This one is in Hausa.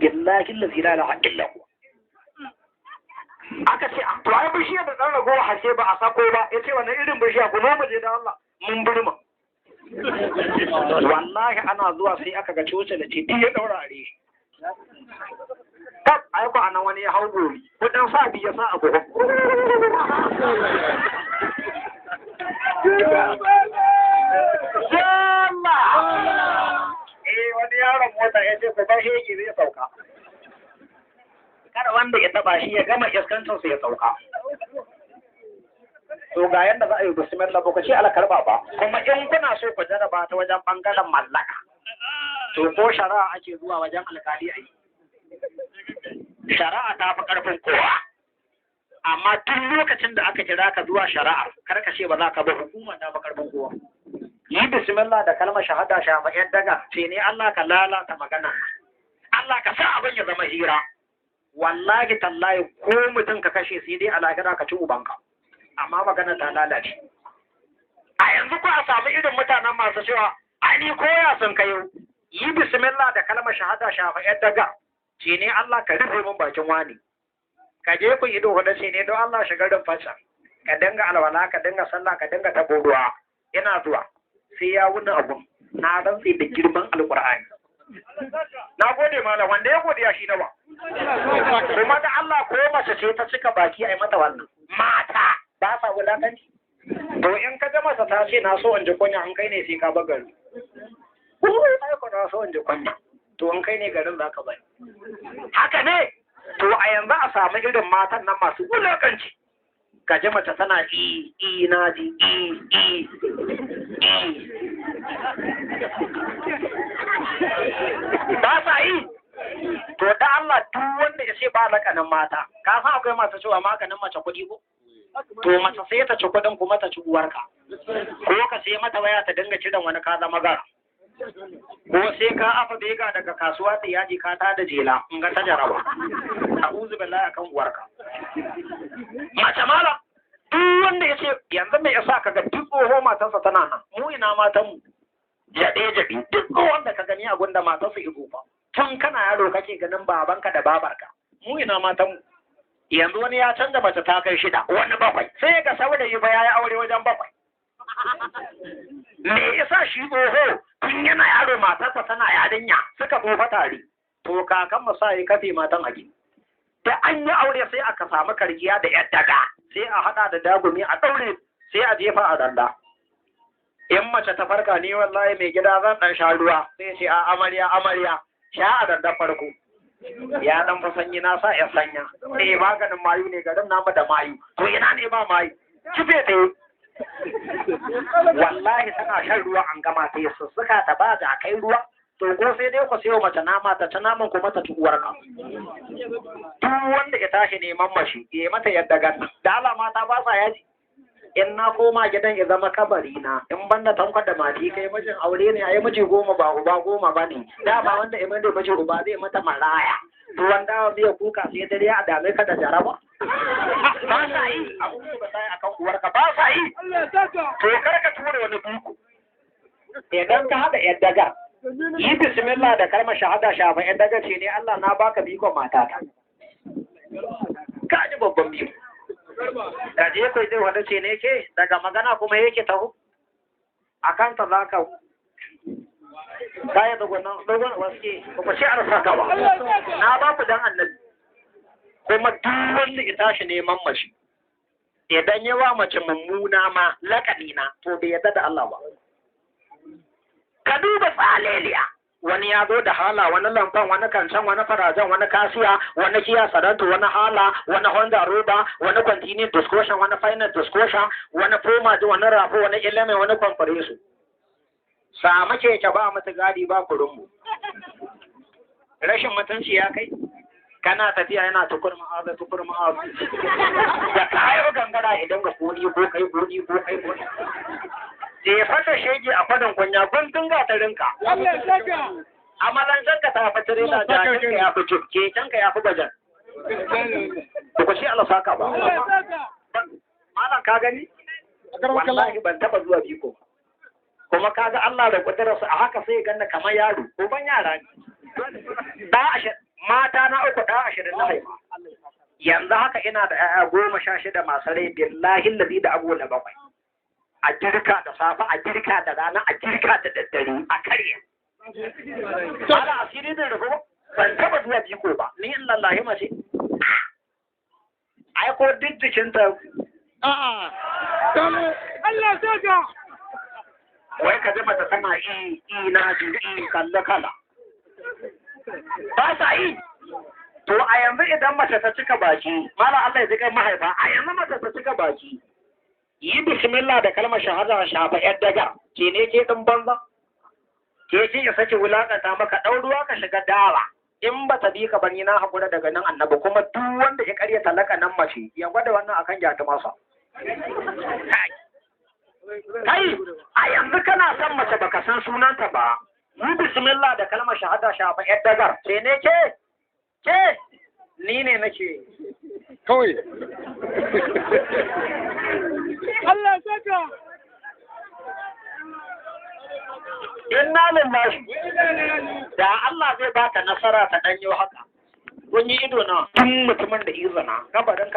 billahi la ilaha illa huwa. Aka ce to ai bishiya da dan ragowa hashe ba a sako ba, yace wannan irin bishiya ku noma je da Allah mun burma. Wallahi ana zuwa sai aka ga coci da ce ya daurare tab ai ba anan wani ya hau gori kudin sa biya sa abu wani yaron mota ya ce ku bar hegi zai sauka kada wanda ya taba shi ya gama iskancin su ya sauka. To ga yadda za a yi bismillah ba ku ce ala karba ba, kuma in kuna so ku jaraba ta wajen bangaren mallaka to ko shari'a ake zuwa wajen alkali a yi. Shari'a ta fi karfin kowa, amma tun lokacin da aka kira ka zuwa shari'a kar ka ce ba za ka ba, hukuma ta fi karfin kowa. Yi bismillah da kalmar shahada shafa yan daga ce ne Allah ka lalata magana, Allah ka sa abin ya zama hira. Wallahi tallahi ko mutum ka kashe sai dai alakira ka ci ubanka, amma magana ta lalace. A yanzu ko a samu irin mutanen masu cewa ai ni koya sun kayo, yi bismillah da kalmar shahada shafa yan daga ce ne Allah ka rufe min bakin wani, ka je ku ido hudu ce ne don Allah shigar da fasa, ka dinga alwala ka dinga sallah ka dinga tabo ruwa. Ina zuwa sai ya wuni abun na rantsi da girman alkur'ani. Na gode malam, wanda ya godiya shi nawa. Kuma da Allah ko mace ce ta cika baki a yi mata wannan. Mata ba sa wulakanci. To in ka ga masa ta ce na so in ji kunya, an kai ne sai ka bar gari. Ai ko na so in ji kunya. To in kai ne garin za ka bari. Haka ne. To a yanzu a samu irin matan nan masu wulakanci. Ka ji mace tana na ji ba sa yi. To da Allah duk wanda ya ce ba lakanin mata, ka san akwai masu cewa maganin mace kuɗi ko? To mace sai ta ci kuɗin kuma ta ci uwarka, ko ka sai mata waya ta dinga kiran wani ka zama gara, ko sai ka afa bega daga kasuwa ta yaji ka ta da jela in ga ta jaraba. A'udhu billahi akan uwarka. Mace mala duk wanda ya ce yanzu mai yasa kaga duk tsoho matarsa tana nan, mu ina matan mu jaɗe duk wanda ka gani a gunda matarsa ido ba, tun kana yaro kake ganin babanka da babarka, mu ina matan mu. Yanzu wani ya canza mace ta kai 6 wani 7 sai ga saurayi ba yayi aure wajen 7. Me yasa shi tsoho tun yana yaro matarsa tana yarinya suka tsofa tare, to kakan mu sai kafe matan aji. Da an yi aure sai aka samu kargiya da yar daga, sai a hada da dagumi a daure sai a jefa a danda. In mace ta farka ne wallahi mai gida zan dan sha ruwa, sai ce a amarya sha a danda farko. Ya dan fa sanyi na sa ya sanya. Maganin mayu ne garin namu da mayu. To ina ne ba mayu? Kife ta yi. Wallahi tana shan ruwa an gama ta yi sussuka ta ba da kai ruwa. To ko sai dai ku sayo mace nama ta ci naman kuma ta ci uwarka. Duk wanda ya tashi neman mashi ya mata yadda ganna. Da alama ta ba sa yaji. In na koma gidan ya zama kabari na, in banda tankwar da mati kai mijin aure ne, ai miji 10 ba uba 10 ba ne. Da ba wanda ya mai da miji uba zai mata maraya. To wanda zai kuka sai dare a dame ka da jaraba. Ba sa yi abubuwa ba sai akan uwarka ba sa yi. To kar ka tura wani buku. Idan ka haɗa yadda ga yi bismillah da kalmar shahada shafa yadda ga ce ne Allah na baka bikon matata. Ka ji babban biko. Da je kai zai wanda ce ne ke daga magana kuma yake taho a kanta za ka kaya da dogon waske ba ce arsa ka ba na ba ku dan annabi. Kuma duk wanda ya tashi neman mace idan yawa mace mummuna ma lakani na to bai yadda da Allah ba. Ka duba tsaleliya, wani ya zo da hala, wani lamfan, wani kancan, wani farajan, wani kasiya, wani kiya saranto, wani hala, wani honda roba, wani continued discussion, wani final discussion, wani format, wani rafo, wani ilimi, wani kwamfaresu. Samu keke ba mutu gadi ba kurunmu. Rashin mutunci ya kai, kana tafiya yana tukur ma'aza. Da kayo gangara idan ga kodi ko kai. Da ya fata shege a fadon kunya guntun gatarinka. Amalan ka ta fatare da jakinka ya fi kekenka ya fi bajan. Ku shi Allah saka ba. Malam ka gani? Wallahi ban taba zuwa biko. Kuma kaga Allah da kudararsa a haka sai ganna kamar yaro, ko ban yara ne. mata na uku ɗa 20 na haifa yanzu haka ina da 'ya'ya 16 masu rai billahi lazi da abu da 7 a girka da safe a girka da rana a girka da daddare a karya ala asiri da rufo ban taba zuwa biko ba ni in lallahi mace ai ko duk jikinta a'a Allah saka wai ka ji mata tana na ji kalla kala ba sa yi to a yanzu idan mace ta cika baki mala Allah ya ji kai mahaifa a yanzu mace ta cika baki yi bismillah da kalmar shahada shafa yar daga ke ne ke din banza ke ce ya sake wulakanta maka ɗauruwa ka shiga dawa in ba ta bi ka bani na haƙura daga nan annabi kuma duk wanda ya karya talaka nan mace ya gwada wannan akan gyata masa kai a yanzu kana son mace baka san sunanta ba yi bismillah da kalmar shahada shafa yar dagar ce ne ke ni ne nake kawai Allah saka inna lillahi da Allah zai baka nasara ta danyo haka kun yi ido na tun mutumin da izina gabarin